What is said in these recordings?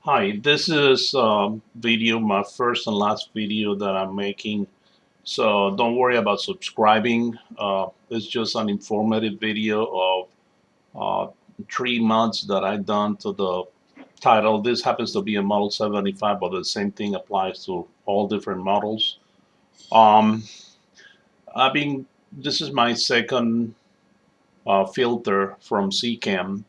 Hi, this is my first and last video that I'm making. So don't worry about subscribing. It's just an informative video of 3 months that I've done to the title. This happens to be a Model 75, but the same thing applies to all different models. Um, I've been, this is my second filter from Seachem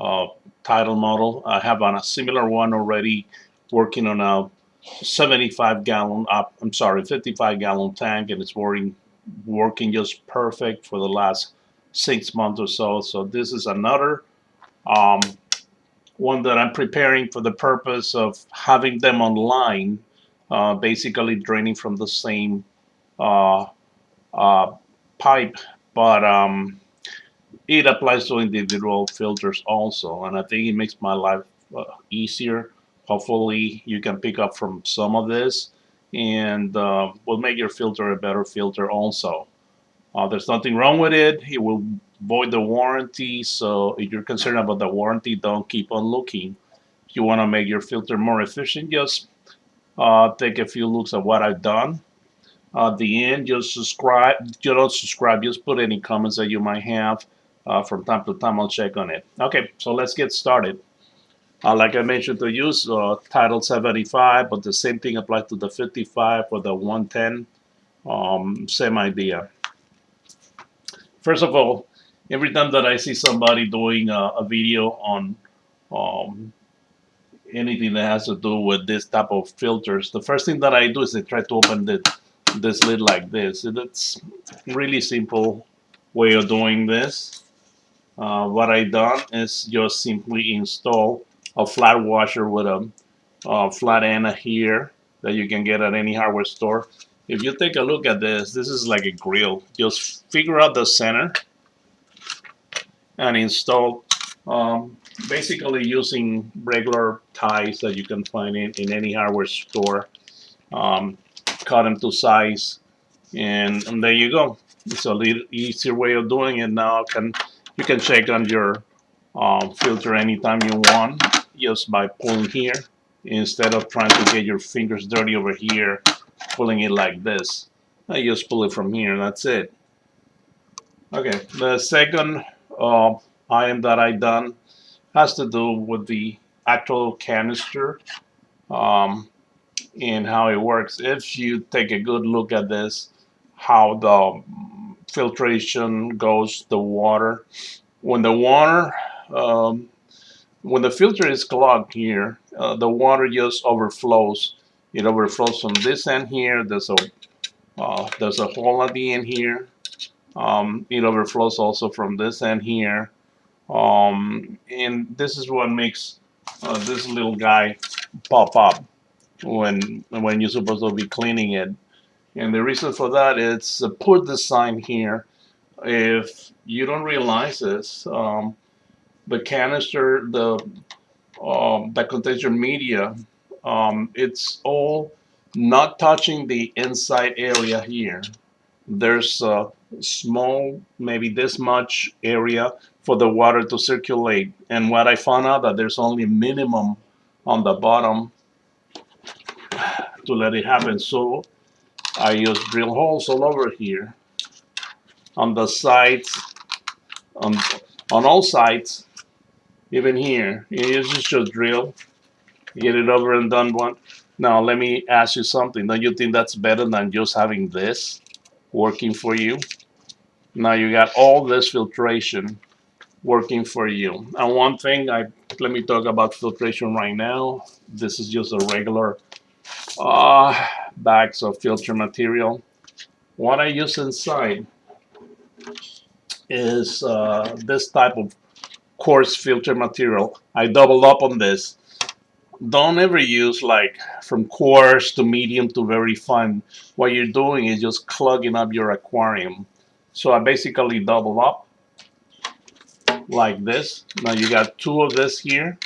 uh, Tidal model. I have a similar one already working on a 75 gallon I'm sorry, 55 gallon tank, and it's working just perfect for the last 6 months or so. So this is another um, one that I'm preparing for the purpose of having them online, basically draining from the same uh, uh, pipe, but it applies to individual filters also, and I think it makes my life easier. Hopefully, you can pick up from some of this, and will make your filter a better filter also. There's nothing wrong with it. It will void the warranty, so if you're concerned about the warranty, don't keep on looking. If you want to make your filter more efficient, just take a few looks at what I've done. At the end, just subscribe. You don't subscribe, just put any comments that you might have. From time to time, I'll check on it. Okay, so let's get started. Like I mentioned to use Title 75, but the same thing applies to the 55 or the 110. Same idea. First of all, every time that I see somebody doing a video on um, anything that has to do with this type of filters, the first thing that I do is I try to open this lid like this. It's really simple way of doing this. What I done is just simply install a flat washer with a flat end here that you can get at any hardware store. If you take a look at this is like a grill. Just figure out the center and install, basically using regular ties that you can find in any hardware store. Um, cut them to size, and there you go. It's a little easier way of doing it now. You can check on your filter anytime you want just by pulling here instead of trying to get your fingers dirty over here, pulling it like this. I just pull it from here. That's it. Okay, the second uh, item that I done has to do with the actual canister, um, and how it works. If you take a good look at this, how the filtration goes, the water. When the water, um, when the filter is clogged here, the water just overflows. It overflows from this end here. There's a hole at the end here. It overflows also from this end here. And this is what makes this little guy pop up when you're supposed to be cleaning it. And the reason for that is a poor design here. If you don't realize this, the canister, that contains your media, it's all not touching the inside area here. There's a small, maybe this much area for the water to circulate. And what I found out that there's only minimum on the bottom to let it happen. So I use drill holes all over here on the sides, on on all sides, even here. You just drill, get it over and done one. Now let me ask you something. Don't you think that's better than just having this working for you? Now you got all this filtration working for you. And one thing, let me talk about filtration right now. This is just a regular uh, bags of filter material. What I use inside is this type of coarse filter material. I double up on this. Don't ever use like from coarse to medium to very fine. What you're doing is just clogging up your aquarium. So I basically double up like this. Now you got two of this here.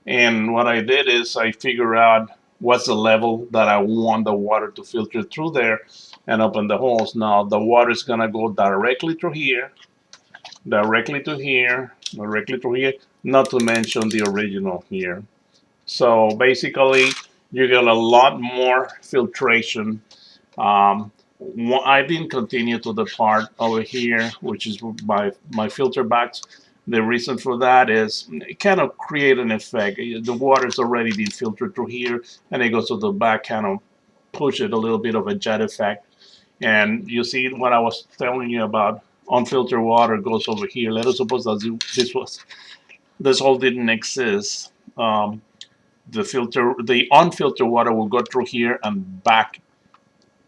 And what I did is I figure out what's the level that I want the water to filter through there and open the holes. Now the water is gonna go directly through here, directly to here, directly through here, not to mention the original here. So basically, you get a lot more filtration. I didn't continue to the part over here, which is my filter bags. The reason for that is it kind of create an effect. The water's already been filtered through here, and it goes to the back, kind of push it a little bit of a jet effect. And you see what I was telling you about unfiltered water goes over here. Let us suppose that this all didn't exist. The unfiltered water will go through here and back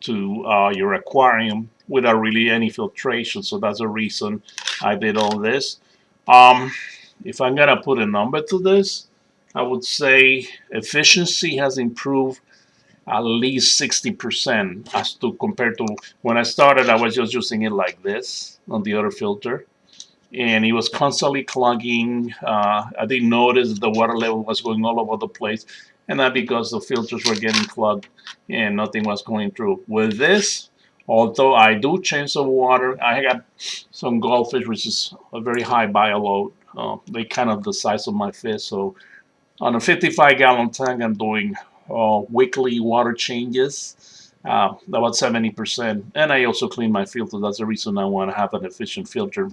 to your aquarium without really any filtration. So that's the reason I did all this. Um, if I'm gonna put a number to this, I would say efficiency has improved at least 60% as to compared to when I started. I was just using it like this on the other filter, and it was constantly clogging. I didn't notice the water level was going all over the place, and that because the filters were getting clogged and nothing was going through. With this, although I do change the water, I got some goldfish, which is a very high bio load. They kind of the size of my fist, so on a 55-gallon tank, I'm doing weekly water changes, about 70%. And I also clean my filter. That's the reason I want to have an efficient filter.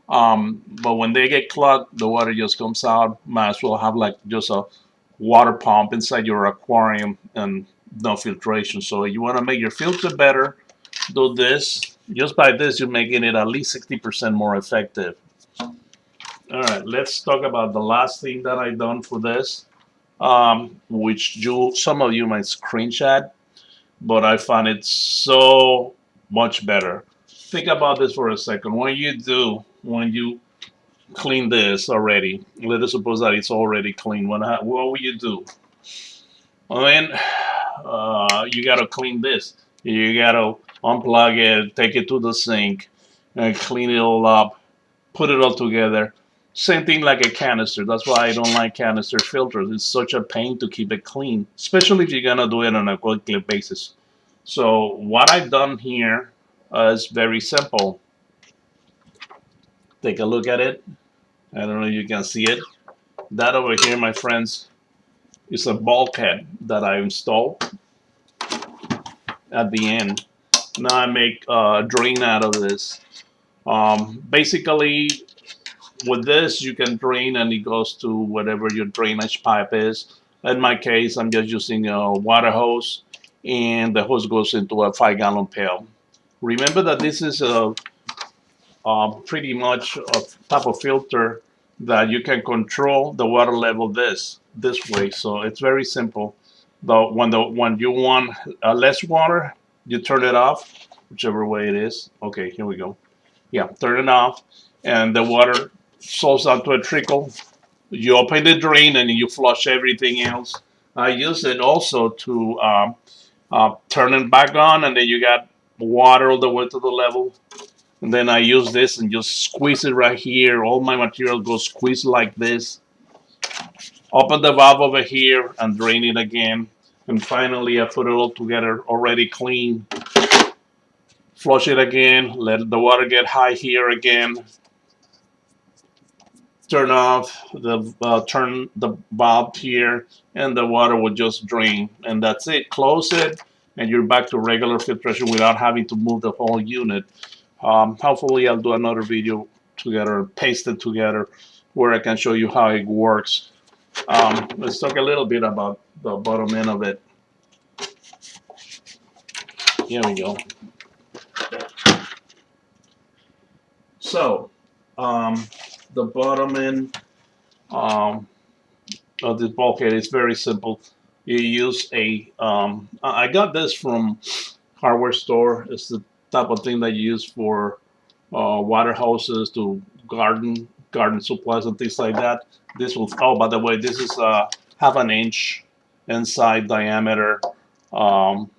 But when they get clogged, the water just comes out. Might as well have like just a water pump inside your aquarium and no filtration. So you want to make your filter better, do this. Just by this, you're making it at least 60% more effective. All right, let's talk about the last thing that I done for this, which some of you might screenshot, but I find it so much better. Think about this for a second. When you clean this already, let us suppose that it's already clean. What will you do? Well, then you gotta clean this. You gotta unplug it, take it to the sink, and clean it all up, put it all together. Same thing like a canister. That's why I don't like canister filters. It's such a pain to keep it clean, especially if you're gonna do it on a weekly basis. So what I've done here is very simple. Take a look at it. I don't know if you can see it. That over here, my friends, is a bulkhead that I installed at the end. Now I make a drain out of this. Basically, with this, you can drain and it goes to whatever your drainage pipe is. In my case, I'm just using a water hose, and the hose goes into a 5-gallon pail. Remember that this is pretty much a type of filter that you can control the water level this way. So it's very simple. When you want less water, you turn it off, whichever way it is. Okay, here we go. Yeah, turn it off, and the water slows down to a trickle. You open the drain and you flush everything else. I use it also to turn it back on, and then you got water all the way to the level. And then I use this and just squeeze it right here. All my material goes squeezed like this. Open the valve over here and drain it again. And finally, I put it all together already clean. Flush it again. Let the water get high here again. Turn the valve here, and the water will just drain, and that's it. Close it, and you're back to regular filtration without having to move the whole unit. Hopefully I'll do another video together, paste it together, where I can show you how it works. Let's talk a little bit about the bottom end of it. Here we go. So the bottom end of this bulkhead is very simple. You use I got this from hardware store. It's the type of thing that you use for water hoses to garden supplies and things like that. This will. Oh, by the way, this is half an inch inside diameter um,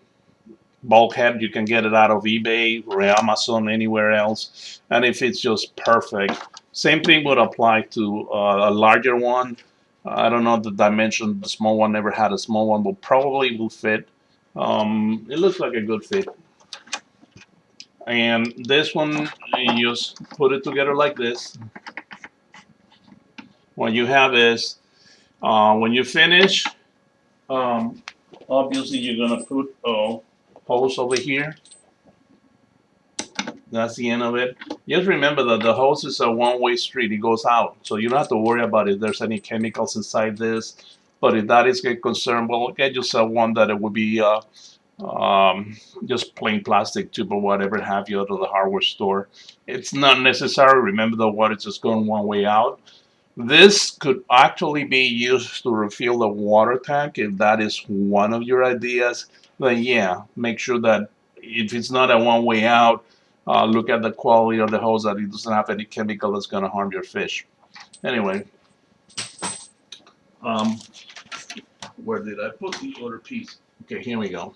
bulkhead. You can get it out of eBay or Amazon, anywhere else, and it fits just perfect. Same thing would apply to a larger one. I don't know the dimension. The small one never had a small one, but probably will fit. It looks like a good fit. And this one, you just put it together like this. What you have is When you finish, um, obviously you're gonna put a hose over here. That's the end of it. Just remember that the hose is a one-way street. It goes out, so you don't have to worry about if there's any chemicals inside this. But if that is a concern, well, get yourself one that it would be um, just plain plastic tube or whatever have you out of the hardware store. It's not necessary. Remember, the water is just going one way out. This could actually be used to refill the water tank if that is one of your ideas. Then yeah, make sure that if it's not a one way out, look at the quality of the hose, that it doesn't have any chemical that's going to harm your fish. Anyway, um, where did I put the other piece? Okay, here we go.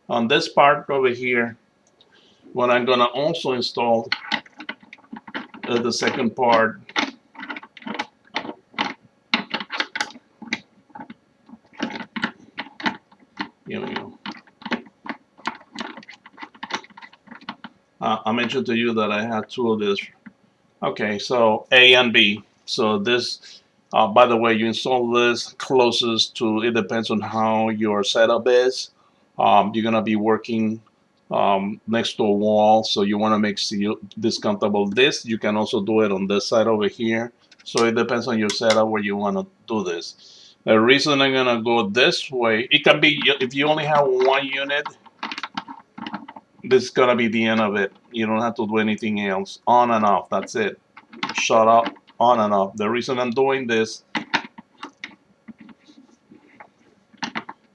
On this part over here, what I'm going to also install the second part. Here we go. I mentioned to you that I had two of this. Okay, so A and B. So this, by the way, you install this closest to, it depends on how your setup is. You're gonna be working next to a wall, so you wanna make this comfortable. This, you can also do it on this side over here. So it depends on your setup where you wanna do this. The reason I'm gonna go this way, it can be, if you only have one unit, this is gonna be the end of it. You don't have to do anything else. On and off, that's it. Shut up, on and off. The reason I'm doing this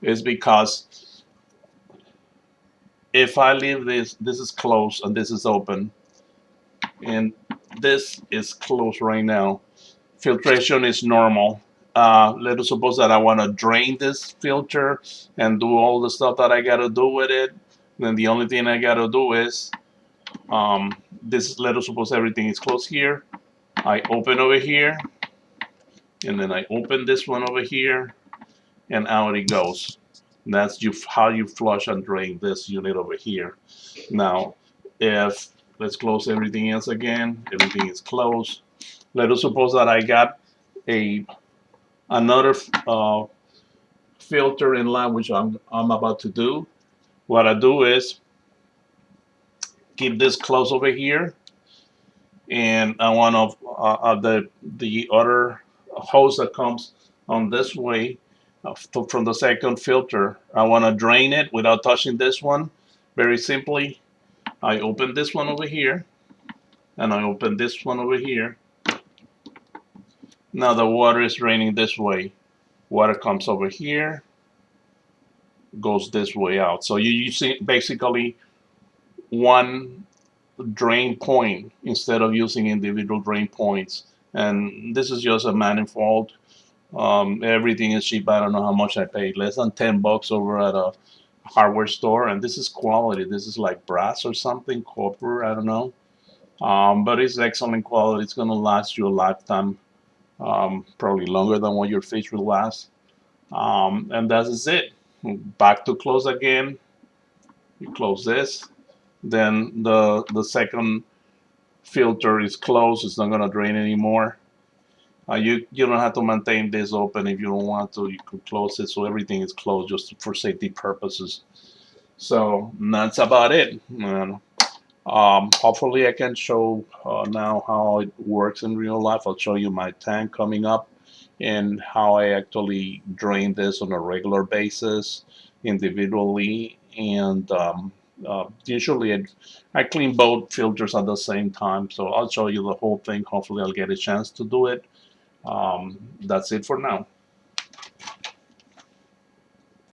is because if I leave this is closed and this is open, and this is closed right now. Filtration is normal. Let us suppose that I want to drain this filter and do all the stuff that I got to do with it. Then the only thing I got to do is this. Let us suppose everything is closed here. I open over here, and then I open this one over here, and out it goes. And that's how you flush and drain this unit over here. Now, if let's close everything else again, everything is closed. Let us suppose that I got another filter in line, which I'm about to do. What I do is keep this closed over here, and I want the other hose that comes on this way from the second filter. I want to drain it without touching this one. Very simply, I open this one over here, and I open this one over here. Now the water is draining this way. Water comes over here, goes this way out. So you see basically one drain point instead of using individual drain points. And this is just a manifold. Everything is cheap. I don't know how much I paid. Less than $10 over at a hardware store. And this is quality. This is like brass or something, copper. I don't know. But it's excellent quality. It's going to last you a lifetime. Probably longer than what your fish will last. And that is it. Back to close again. You close this. Then the second filter is closed. It's not going to drain anymore. You don't have to maintain this open if you don't want to. You can close it so everything is closed just for safety purposes. So that's about it. And, hopefully I can show now how it works in real life. I'll show you my tank coming up and how I actually drain this on a regular basis individually. And usually I clean both filters at the same time. So I'll show you the whole thing. Hopefully I'll get a chance to do it. That's it for now.